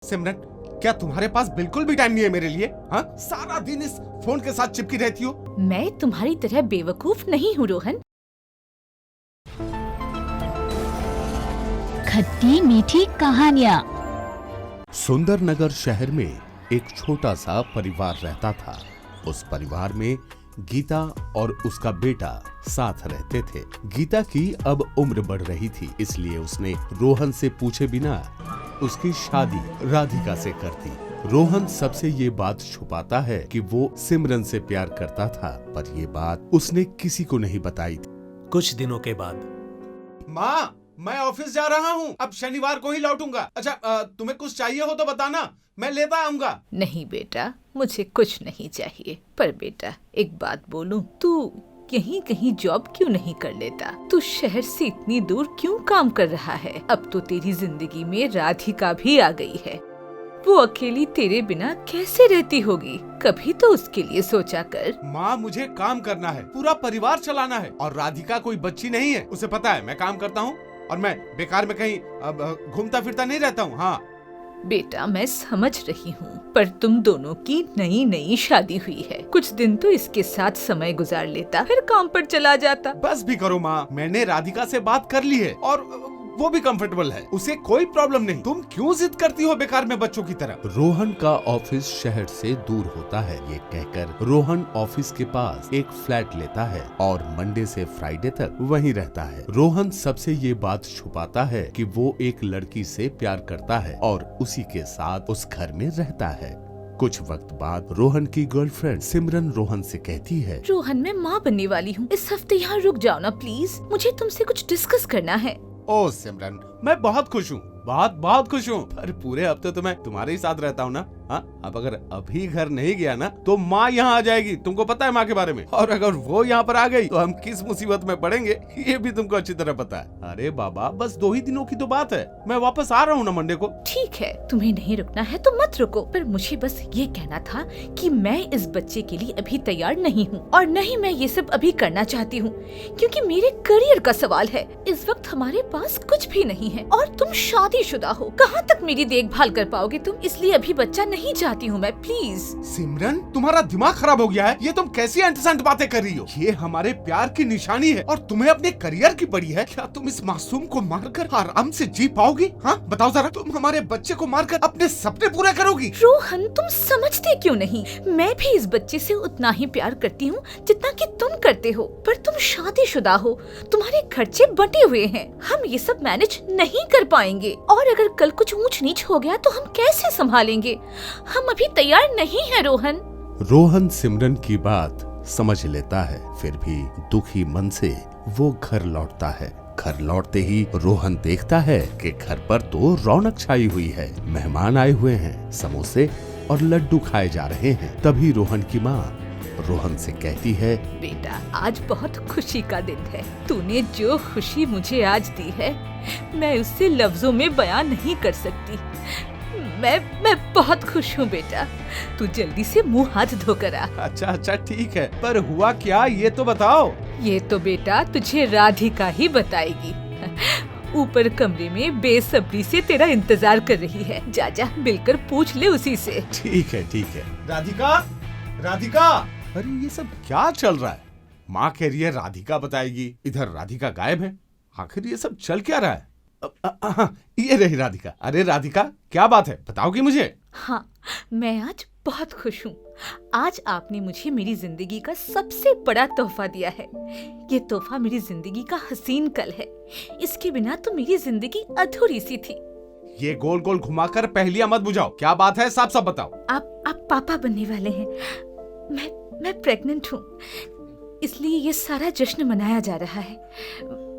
सिमरन, क्या तुम्हारे पास बिल्कुल भी टाइम नहीं है मेरे लिए? हाँ, सारा दिन इस फोन के साथ चिपकी रहती हो। मैं तुम्हारी तरह बेवकूफ नहीं हूँ रोहन। खट्टी मीठी कहानियाँ। सुंदरनगर शहर में एक छोटा सा परिवार रहता था। उस परिवार में गीता और उसका बेटा साथ रहते थे। गीता की अब उम्र बढ़ रही थी, इसलिए उसने रोहन से पूछे बिना उसकी शादी राधिका से कर दी। रोहन सबसे ये बात छुपाता है कि वो सिमरन से प्यार करता था, पर ये बात उसने किसी को नहीं बताई थी। कुछ दिनों के बाद माँ, मैं ऑफिस जा रहा हूँ, अब शनिवार को ही लौटूंगा। अच्छा, तुम्हें कुछ चाहिए हो तो बताना, मैं लेता आऊंगा। नहीं बेटा, मुझे कुछ नहीं चाहिए। पर बेटा एक बात बोलूं, तू यहीं कहीं जॉब क्यों नहीं कर लेता? तू शहर से इतनी दूर क्यों काम कर रहा है? अब तो तेरी जिंदगी में राधिका भी आ गई है। वो अकेली तेरे बिना कैसे रहती होगी? कभी तो उसके लिए सोचा कर। माँ, मुझे काम करना है, पूरा परिवार चलाना है, और राधिका कोई बच्ची नहीं है। उसे पता है मैं काम करता हूँ और मैं बेकार में कहीं घूमता फिरता नहीं रहता हूँ। हाँ बेटा मैं समझ रही हूँ, पर तुम दोनों की नई नई शादी हुई है। कुछ दिन तो इसके साथ समय गुजार लेता, फिर काम पर चला जाता। बस भी करो माँ, मैंने राधिका से बात कर ली है और वो भी कंफर्टेबल है, उसे कोई प्रॉब्लम नहीं। तुम क्यों जिद करती हो बेकार में बच्चों की तरह? रोहन का ऑफिस शहर से दूर होता है। ये कहकर रोहन ऑफिस के पास एक फ्लैट लेता है और मंडे से फ्राइडे तक वहीं रहता है। रोहन सबसे ये बात छुपाता है कि वो एक लड़की से प्यार करता है और उसी के साथ उस घर में रहता है। कुछ वक्त बाद रोहन की गर्लफ्रेंड सिमरन रोहन से कहती है, रोहन मैं माँ बनने वाली हूँ, इस हफ्ते यहाँ रुक जाओ ना प्लीज, मुझे तुमसे कुछ डिस्कस करना है। ओ सिमरन, मैं बहुत खुश हूँ, बहुत खुश हूँ, पर पूरे हफ्ते तो मैं तुम्हारे ही साथ रहता हूँ ना। हाँ, अब अगर अभी घर नहीं गया ना तो माँ यहाँ आ जाएगी, तुमको पता है माँ के बारे में। और अगर वो यहाँ पर आ गई तो हम किस मुसीबत में पड़ेंगे ये भी तुमको अच्छी तरह पता है। अरे बाबा, बस 2 ही दिनों की तो बात है, मैं वापस आ रहा हूँ ना मंडे को। ठीक है, तुम्हें नहीं रुकना है तो मत रुको, पर मुझे बस ये कहना था कि मैं इस बच्चे के लिए अभी तैयार नहीं हूँ, और न ही मैं ये सब अभी करना चाहती हूँ, क्योंकि मेरे करियर का सवाल है। इस वक्त हमारे पास कुछ भी नहीं है और तुम शादीशुदा हो, कहाँ तक मेरी देखभाल कर पाओगे तुम? इसलिए अभी बच्चा नहीं चाहती हूँ मैं, प्लीज। सिमरन, तुम्हारा दिमाग खराब हो गया है? ये तुम कैसी एंटीसेंट बातें कर रही हो? ये हमारे प्यार की निशानी है और तुम्हें अपने करियर की पड़ी है। क्या तुम इस मासूम को मारकर आराम से जी पाओगी? हाँ बताओ जरा, तुम हमारे बच्चे को मारकर अपने सपने पूरे करोगी? रोहन तुम समझते क्यों नहीं? मैं भी इस बच्चे से उतना ही प्यार करती हूँ जितना कि तुम करते हो, पर तुम शादीशुदा हो, तुम्हारे खर्चे बंटे हुए हैं, हम ये सब मैनेज नहीं कर पाएंगे, और अगर कल कुछ ऊंच नीच हो गया तो हम कैसे संभालेंगे? हम अभी तैयार नहीं है रोहन। रोहन सिमरन की बात समझ लेता है, फिर भी दुखी मन से वो घर लौटता है। घर लौटते ही रोहन देखता है कि घर पर तो रौनक छाई हुई है, मेहमान आए हुए हैं, समोसे और लड्डू खाए जा रहे हैं। तभी रोहन की माँ रोहन से कहती है, बेटा आज बहुत खुशी का दिन है, तूने जो खुशी मुझे आज दी है मैं उससे लफ्जों में बयान नहीं कर सकती। मैं बहुत खुश हूँ बेटा, तू जल्दी से मुंह हाथ धोकर आ। अच्छा ठीक है, पर हुआ क्या ये तो बताओ। ये तो बेटा तुझे राधिका ही बताएगी। ऊपर कमरे में बेसब्री से तेरा इंतजार कर रही है, जा मिलकर पूछ ले उसी से। ठीक है। राधिका, अरे ये सब क्या चल रहा है? माँ कह रही है राधिका बताएगी, इधर राधिका गायब है। आखिर ये सब चल क्या रहा है? ये रही राधिका। अरे राधिका, क्या बात है, बताओगी मुझे? हाँ, मैं आज बहुत खुश हूँ। आज आपने मुझे मेरी जिंदगी का सबसे बड़ा तोहफा दिया है। ये तोहफा मेरी जिंदगी का हसीन कल है, इसके बिना तो मेरी जिंदगी अधूरी सी थी। ये गोल गोल घुमाकर पहेलियां मत बुझाओ, क्या बात है साफ साफ बताओ। आप पापा बनने वाले हैं। मैं प्रेग्नेंट हूँ, इसलिए ये सारा जश्न मनाया जा रहा है।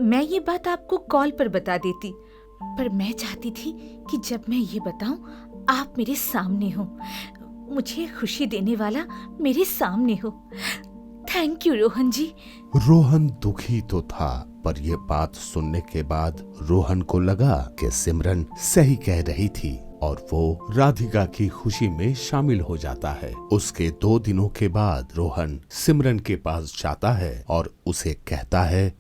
मैं ये बात आपको कॉल पर बता देती, पर मैं चाहती थी कि जब मैं ये बताऊं आप मेरे सामने हो, मुझे खुशी देने वाला मेरे सामने हो। थैंक यू रोहन जी। रोहन दुखी तो था, पर यह बात सुनने के बाद रोहन को लगा कि सिमरन सही कह रही थी और वो राधिका की खुशी में शामिल हो जाता है। उसके 2 दिनों के बाद रोहन सिमरन के पास जाता है और उसे कहता है,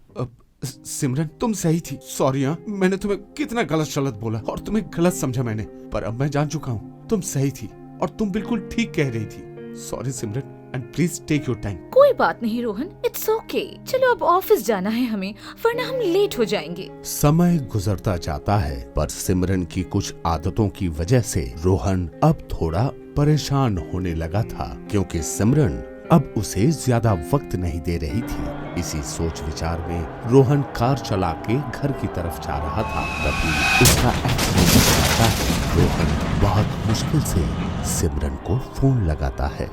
सिमरन तुम सही थी। सॉरी हाँ, मैंने तुम्हें कितना गलत शलत बोला और तुम्हें गलत समझा मैंने, पर अब मैं जान चुका हूँ तुम सही थी और तुम बिल्कुल ठीक कह रही थी। Sorry Simran and please take your time. कोई बात नहीं रोहन, इट्स ओके। चलो अब ऑफिस जाना है हमें, वरना हम लेट हो जाएंगे। समय गुजरता जाता है, पर सिमरन की कुछ आदतों की वजह से रोहन अब थोड़ा परेशान होने लगा था, क्योंकि सिमरन अब उसे ज्यादा वक्त नहीं दे रही थी। इसी सोच विचार में रोहन कार चला के घर की तरफ जा रहा था, तभी उसका एक्सीडेंट हो जाता है। रोहन बहुत मुश्किल से सिमरन को फोन लगाता है।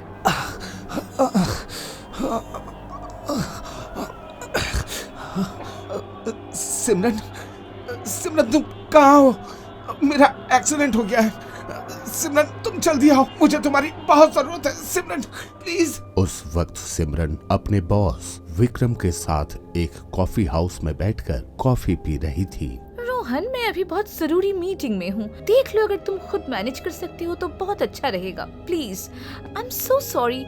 सिमरन, सिमरन तुम कहाँ हो? मेरा एक्सीडेंट हो गया है। सिमरन तुम जल्दी आओ, मुझे तुम्हारी बहुत जरूरत है। सिमरन प्लीज। उस वक्त सिमरन अपने बॉस विक्रम के साथ एक कॉफी हाउस में बैठकर कॉफी पी रही थी। रोहन मैं अभी बहुत जरूरी मीटिंग में हूँ, देख लो अगर तुम खुद मैनेज कर सकते हो तो बहुत अच्छा रहेगा। Please, I am so sorry.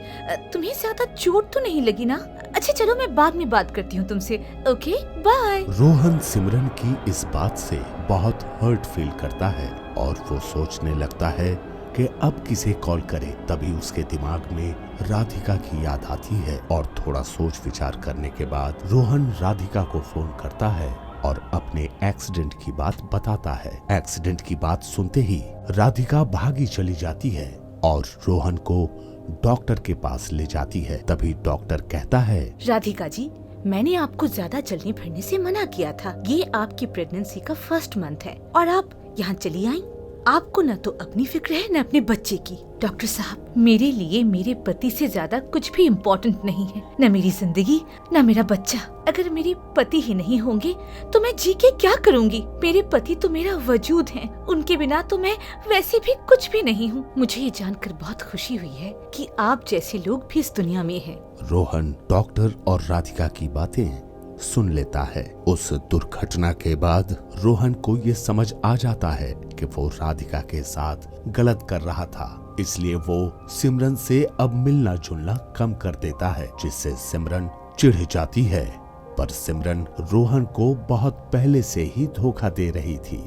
तुम्हें ज्यादा चोट तो नहीं लगी ना? अच्छा चलो मैं बाद में बात करती हूँ तुमसे। Okay bye. रोहन सिमरन की इस बात से बहुत हर्ट फील करता है और वो सोचने लगता है कि अब किसे कॉल करे। तभी उसके दिमाग में राधिका की याद आती है और थोड़ा सोच विचार करने के बाद रोहन राधिका को फोन करता है और अपने एक्सीडेंट की बात बताता है। एक्सीडेंट की बात सुनते ही राधिका भागी चली जाती है और रोहन को डॉक्टर के पास ले जाती है। तभी डॉक्टर कहता है, राधिका जी, मैंने आपको ज्यादा चलने फिरने से मना किया था। ये आपकी प्रेगनेंसी का फर्स्ट मंथ है और आप यहाँ चली आई। आपको न तो अपनी फिक्र है न अपने बच्चे की। डॉक्टर साहब, मेरे लिए मेरे पति से ज्यादा कुछ भी इम्पोर्टेंट नहीं है, न मेरी जिंदगी न मेरा बच्चा। अगर मेरे पति ही नहीं होंगे तो मैं जी के क्या करूँगी? मेरे पति तो मेरा वजूद हैं, उनके बिना तो मैं वैसे भी कुछ भी नहीं हूँ। मुझे ये जानकर बहुत खुशी हुई है कि आप जैसे लोग भी इस दुनिया में हैं। रोहन डॉक्टर और राधिका की बातें सुन लेता है। उस दुर्घटना के बाद रोहन को ये समझ आ जाता है कि वो राधिका के साथ गलत कर रहा था, इसलिए वो सिमरन से अब मिलना जुलना कम कर देता है, जिससे सिमरन चिढ़ जाती है। पर सिमरन रोहन को बहुत पहले से ही धोखा दे रही थी।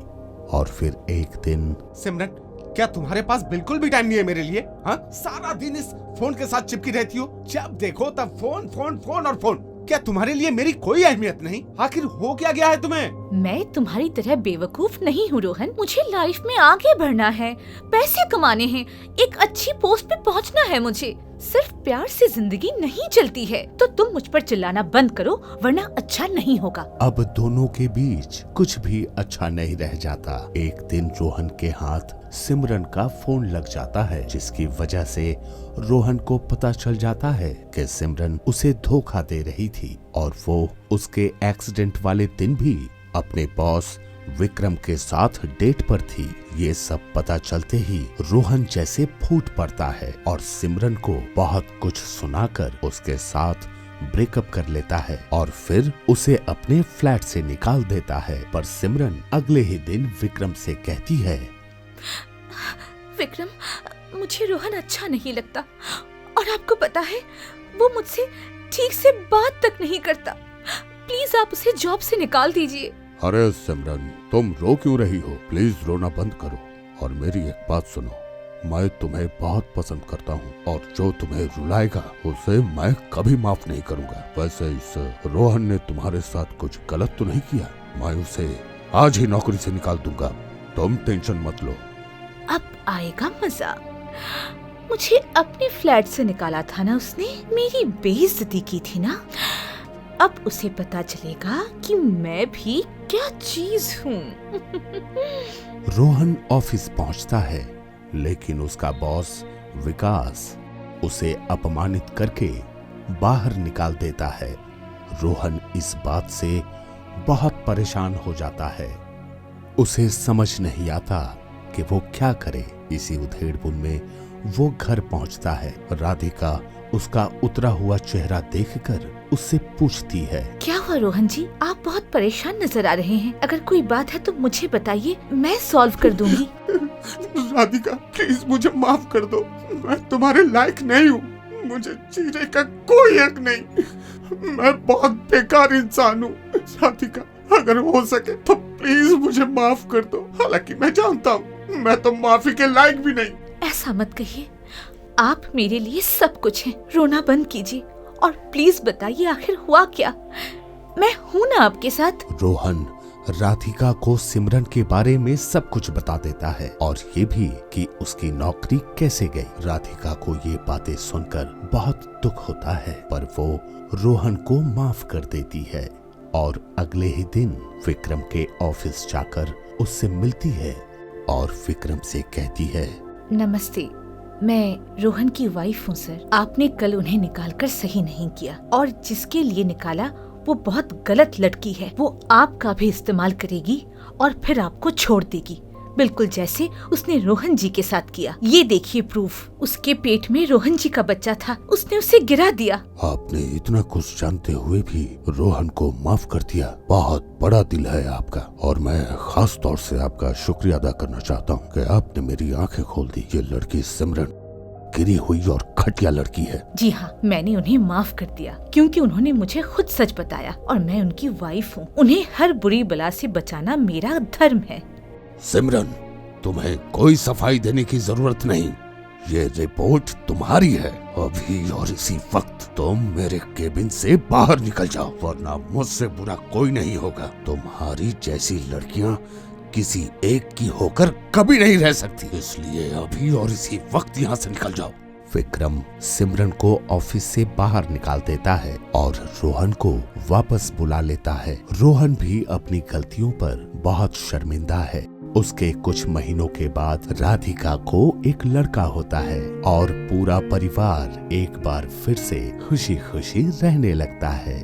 और फिर एक दिन, सिमरन क्या तुम्हारे पास बिल्कुल भी टाइम नहीं है मेरे लिए? हाँ, सारा दिन इस फोन के साथ चिपकी रहती हो, जब देखो तब फोन फोन फोन और फोन। क्या तुम्हारे लिए मेरी कोई अहमियत नहीं? आखिर हो क्या गया है तुम्हें? मैं तुम्हारी तरह बेवकूफ नहीं हूँ रोहन। मुझे लाइफ में आगे बढ़ना है, पैसे कमाने हैं, एक अच्छी पोस्ट पे पहुँचना है मुझे। सिर्फ प्यार से जिंदगी नहीं चलती है। तो तुम मुझ पर चिल्लाना बंद करो, वरना अच्छा नहीं होगा। अब दोनों के बीच कुछ भी अच्छा नहीं रह जाता। एक दिन रोहन के हाथ सिमरन का फोन लग जाता है, जिसकी वजह से रोहन को पता चल जाता है कि सिमरन उसे धोखा दे रही थी और वो उसके एक्सीडेंट वाले दिन भी अपने बॉस विक्रम के साथ डेट पर थी। ये सब पता चलते ही रोहन जैसे फूट पड़ता है और सिमरन को बहुत कुछ सुनाकर उसके साथ ब्रेकअप कर लेता है और फिर उसे अपने फ्लैट से निकाल देता है। पर सिमरन अगले ही दिन विक्रम से कहती है, विक्रम, मुझे रोहन अच्छा नहीं लगता और आपको पता है वो मुझसे ठीक से बात तक नहीं करता। प्लीज आप उसे जॉब से निकाल दीजिए। अरे सिमरन, तुम रो क्यों रही हो? प्लीज रोना बंद करो और मेरी एक बात सुनो। मैं तुम्हें बहुत पसंद करता हूँ और जो तुम्हें रुलाएगा उसे मैं कभी माफ नहीं करूँगा। वैसे इस रोहन ने तुम्हारे साथ कुछ गलत तो नहीं किया। मैं उसे आज ही नौकरी से निकाल दूंगा, तुम टेंशन मत लो। अब आएगा मजा। मुझे अपने फ्लैट से निकाला था ना उसने, मेरी बेइज्जती की थी ना। अब उसे पता चलेगा कि मैं भी क्या चीज हूँ। रोहन ऑफिस पहुंचता है, लेकिन उसका बॉस विकास उसे अपमानित करके बाहर निकाल देता है। रोहन इस बात से बहुत परेशान हो जाता है। उसे समझ नहीं आता कि वो क्या करे। इसी उधेड़बुन में वो घर पहुंचता है। राधिका उसका उतरा हुआ चेहरा देखकर उससे पूछती है, क्या हुआ रोहन जी? आप बहुत परेशान नजर आ रहे हैं। अगर कोई बात है तो मुझे बताइए, मैं सॉल्व कर दूंगी। राधिका प्लीज मुझे माफ कर दो, मैं तुम्हारे लायक नहीं हूँ। मुझे जीने का कोई हक नहीं। मैं बहुत बेकार इंसान हूँ। राधिका, अगर हो सके तो प्लीज मुझे माफ कर दो। हालांकि मैं जानता हूँ मैं तो माफी के लायक भी नहीं। ऐसा मत कहिए, आप मेरे लिए सब कुछ हैं। रोना बंद कीजिए और प्लीज बताइए आखिर हुआ क्या। मैं हूँ ना आपके साथ। रोहन राधिका को सिमरन के बारे में सब कुछ बता देता है और ये भी कि उसकी नौकरी कैसे गई। राधिका को ये बातें सुनकर बहुत दुख होता है, पर वो रोहन को माफ कर देती है और अगले ही दिन विक्रम के ऑफिस जाकर उससे मिलती है और विक्रम से कहती है, नमस्ते, मैं रोहन की वाइफ हूँ सर। आपने कल उन्हें निकालकर सही नहीं किया और जिसके लिए निकाला वो बहुत गलत लड़की है। वो आपका भी इस्तेमाल करेगी और फिर आपको छोड़ देगी, बिल्कुल जैसे उसने रोहन जी के साथ किया। ये देखिए प्रूफ, उसके पेट में रोहन जी का बच्चा था, उसने उसे गिरा दिया। आपने इतना कुछ जानते हुए भी रोहन को माफ कर दिया। बहुत बड़ा दिल है आपका और मैं खास तौर से आपका शुक्रिया अदा करना चाहता हूँ कि आपने मेरी आंखें खोल दी। ये लड़की सिमरन गिरी हुई और घटिया लड़की है। जी हाँ, मैंने उन्हें माफ कर दिया क्योंकि उन्होंने मुझे खुद सच बताया और मैं उनकी वाइफ हूँ। उन्हें हर बुरी बला से बचाना मेरा धर्म है। सिमरन, तुम्हें कोई सफाई देने की जरूरत नहीं। ये रिपोर्ट तुम्हारी है। अभी और इसी वक्त तुम मेरे केबिन से बाहर निकल जाओ, वरना मुझसे बुरा कोई नहीं होगा। तुम्हारी जैसी लड़कियां किसी एक की होकर कभी नहीं रह सकती, इसलिए अभी और इसी वक्त यहाँ से निकल जाओ। विक्रम सिमरन को ऑफिस से बाहर निकाल देता है और रोहन को वापस बुला लेता है। रोहन भी अपनी गलतियों पर बहुत शर्मिंदा है। उसके कुछ महीनों के बाद राधिका को एक लड़का होता है और पूरा परिवार एक बार फिर से खुशी खुशी रहने लगता है।